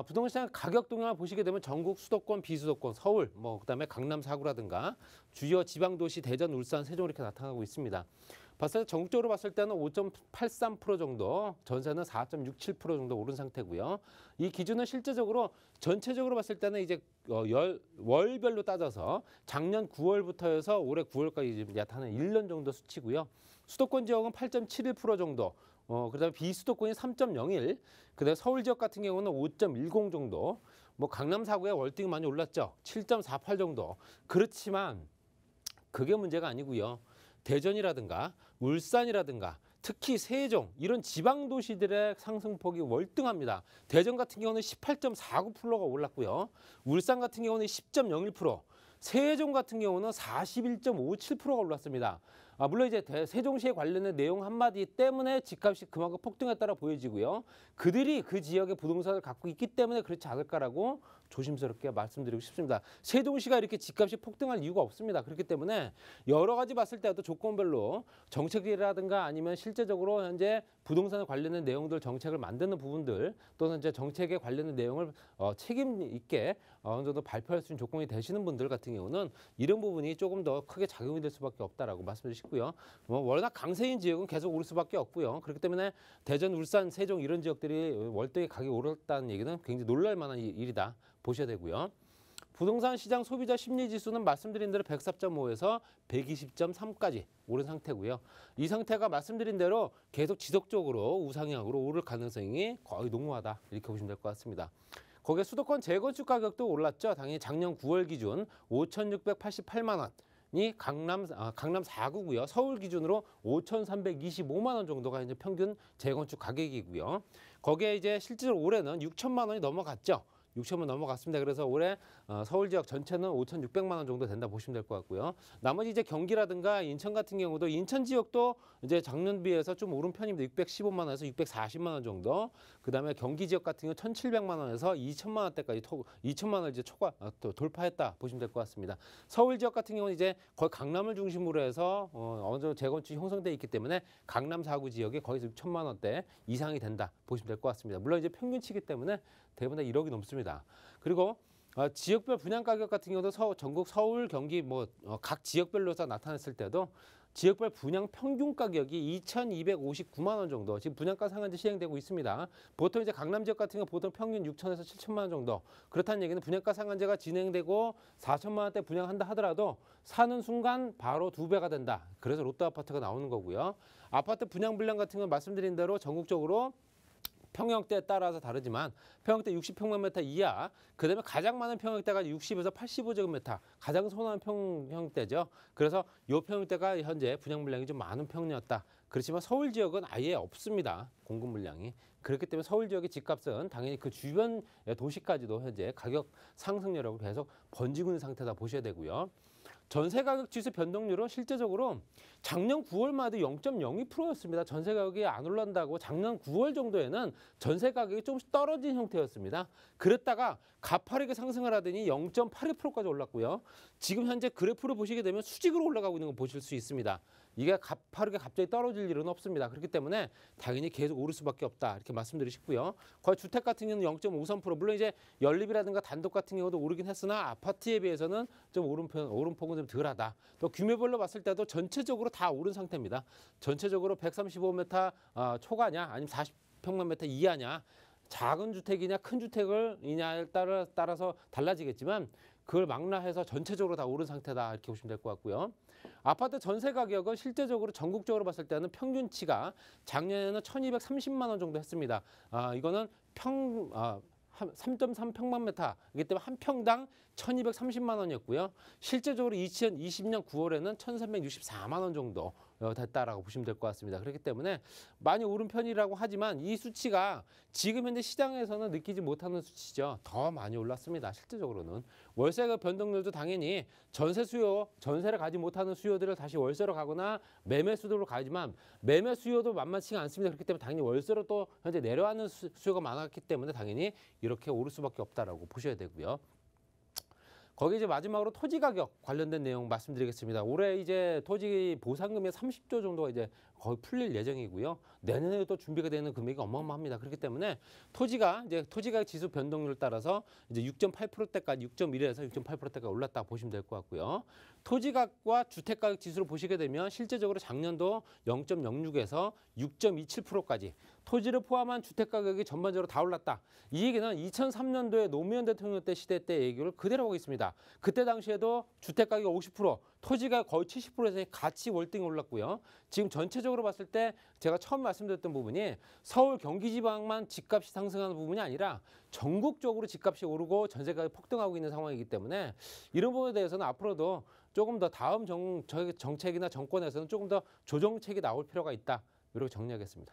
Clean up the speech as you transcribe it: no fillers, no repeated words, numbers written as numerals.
부동산 가격 동향을 보시게 되면 전국 수도권, 비수도권, 서울, 그다음에 강남 4구라든가 주요 지방 도시 대전, 울산, 세종 이렇게 나타나고 있습니다. 봤을 때 전국적으로 봤을 때는 5.83% 정도, 전세는 4.67% 정도 오른 상태고요. 이 기준은 실제적으로 전체적으로 봤을 때는 이제 월별로 따져서 작년 9월부터 해서 올해 9월까지 나타나는 1년 정도 수치고요. 수도권 지역은 8.71% 정도, 그다음에 비수도권이 3.01, 그다음에 서울 지역 같은 경우는 5.10 정도, 강남 4구에 월등히 많이 올랐죠. 7.48 정도. 그렇지만 그게 문제가 아니고요. 대전이라든가 울산이라든가 특히 세종 이런 지방 도시들의 상승폭이 월등합니다. 대전 같은 경우는 18.49%가 올랐고요. 울산 같은 경우는 10.01%, 세종 같은 경우는 41.57%가 올랐습니다. 물론 이제 세종시에 관련된 내용 한마디 때문에 집값이 그만큼 폭등했다라 보여지고요. 그들이 그 지역의 부동산을 갖고 있기 때문에 그렇지 않을까라고 조심스럽게 말씀드리고 싶습니다. 세종시가 이렇게 집값이 폭등할 이유가 없습니다. 그렇기 때문에 여러 가지 봤을 때도 조건별로 정책이라든가 아니면 실제적으로 현재 부동산에 관련된 내용들 정책을 만드는 부분들 또는 이제 정책에 관련된 내용을 책임 있게 어느 정도 발표할 수 있는 조건이 되시는 분들 같은 경우는 이런 부분이 조금 더 크게 작용이 될 수밖에 없다라고 말씀드릴 수 있고요. 워낙 강세인 지역은 계속 오를 수밖에 없고요. 그렇기 때문에 대전, 울산, 세종 이런 지역들이 월등히 가격이 오랐다는 얘기는 굉장히 놀랄 만한 일이다 보셔야 되고요. 부동산 시장 소비자 심리지수는 말씀드린 대로 104.5에서 120.3까지 오른 상태고요. 이 상태가 말씀드린 대로 계속 지속적으로 우상향으로 오를 가능성이 거의 농후하다 이렇게 보시면 될 것 같습니다. 거기에 수도권 재건축 가격도 올랐죠. 당연히 작년 9월 기준 5,688만 원. 이 강남 4구고요. 서울 기준으로 5,325만 원 정도가 이제 평균 재건축 가격이고요. 거기에 이제 실제로 올해는 6천만 원이 넘어갔죠. 6천만 넘어갔습니다. 그래서 올해 서울 지역 전체는 5,600만 원 정도 된다 보시면 될 것 같고요. 나머지 이제 경기라든가 인천 같은 경우도 인천 지역도 이제 작년 비해서 좀 오른 편입니다. 615만 원에서 640만 원 정도. 그다음에 경기 지역 같은 경우 1,700만 원에서 2천만 원대까지 2천만 원을 이제 돌파했다 보시면 될 것 같습니다. 서울 지역 같은 경우는 이제 거의 강남을 중심으로 해서 어느 정도 재건축이 형성돼 있기 때문에 강남 4구 지역에 거의 6천만 원대 이상이 된다 보시면 될 것 같습니다. 물론 이제 평균치기 때문에 대부분 다 1억이 넘습니다. 그리고 지역별 분양 가격 같은 경우도 전국 서울, 경기 각 지역별로서 나타났을 때도 지역별 분양 평균 가격이 2,259만 원 정도 지금 분양가 상한제 시행되고 있습니다. 보통 이제 강남 지역 같은 경우 보통 평균 6천에서 7천만 원 정도. 그렇다는 얘기는 분양가 상한제가 진행되고 4천만 원대 분양한다 하더라도 사는 순간 바로 2배가 된다. 그래서 롯데 아파트가 나오는 거고요. 아파트 분양 분량 같은 건 말씀드린 대로 전국적으로 평형대에 따라서 다르지만 평형대 60평방미터 이하, 그다음에 가장 많은 평형대가 60에서 85제곱미터, 가장 소나는 평형대죠. 그래서 이 평형대가 현재 분양 물량이 좀 많은 평이었다. 그렇지만 서울 지역은 아예 없습니다. 공급 물량이. 그렇기 때문에 서울 지역의 집값은 당연히 그 주변 도시까지도 현재 가격 상승률하고 계속 번지고 있는 상태다 보셔야 되고요. 전세 가격 지수 변동률은 실제적으로 작년 9월만 해도 0.02%였습니다. 전세 가격이 안 올랐다고 작년 9월 정도에는 전세 가격이 조금씩 떨어진 형태였습니다. 그랬다가 가파르게 상승을 하더니 0.82%까지 올랐고요. 지금 현재 그래프를 보시게 되면 수직으로 올라가고 있는 거 보실 수 있습니다. 이게 가파르게 갑자기 떨어질 일은 없습니다. 그렇기 때문에 당연히 계속 오를 수밖에 없다 이렇게 말씀드리시고요. 거의 주택 같은 경우는 0.53%, 물론 이제 연립이라든가 단독 같은 경우도 오르긴 했으나 아파트에 비해서는 좀 오름폭은 좀 덜하다. 또 규모별로 봤을 때도 전체적으로 다 오른 상태입니다. 전체적으로 135m 초과냐 아니면 40평방미터 이하냐, 작은 주택이냐 큰 주택이냐에 따라서 달라지겠지만 그걸 망라해서 전체적으로 다 오른 상태다 이렇게 보시면 될 것 같고요. 아파트 전세 가격은 실제적으로 전국적으로 봤을 때는 평균치가 작년에는 1,230만 원 정도 했습니다. 이거는 3.3평방미터이기 때문에 한 평당 1,230만 원이었고요. 실제적으로 2020년 9월에는 1,364만 원 정도 됐다라고 보시면 될 것 같습니다. 그렇기 때문에 많이 오른 편이라고 하지만 이 수치가 지금 현재 시장에서는 느끼지 못하는 수치죠. 더 많이 올랐습니다. 실제적으로는 월세 변동률도 당연히 전세를 가지 못하는 수요들을 다시 월세로 가거나 매매 수요로 가지만 매매 수요도 만만치가 않습니다. 그렇기 때문에 당연히 월세로 또 현재 내려가는 수요가 많았기 때문에 당연히 이렇게 오를 수밖에 없다라고 보셔야 되고요. 거기 이제 마지막으로 토지 가격 관련된 내용 말씀드리겠습니다. 올해 이제 토지 보상금이 30조 정도가 이제 거의 풀릴 예정이고요. 내년에도 준비가 되는 금액이 어마어마합니다. 그렇기 때문에 토지가 이제 토지가격 지수 변동률 따라서 이제 6.8%대까지 6.1에서 6.8%대가 올랐다 보시면 될 것 같고요. 토지가격과 주택가격 지수를 보시게 되면 실제적으로 작년도 0.06에서 6.27%까지 토지를 포함한 주택가격이 전반적으로 다 올랐다. 이 얘기는 2003년도에 노무현 대통령 때 시대 때 얘기를 그대로 하고 있습니다. 그때 당시에도 주택가격이 50%, 토지가 거의 70%에서 같이 월등히 올랐고요. 지금 전체적으로 봤을 때 제가 처음 말씀드렸던 부분이 서울 경기 지방만 집값이 상승하는 부분이 아니라 전국적으로 집값이 오르고 전세가격이 폭등하고 있는 상황이기 때문에 이런 부분에 대해서는 앞으로도 조금 더 다음 정책이나 정권에서는 조금 더 조정책이 나올 필요가 있다. 이렇게 정리하겠습니다.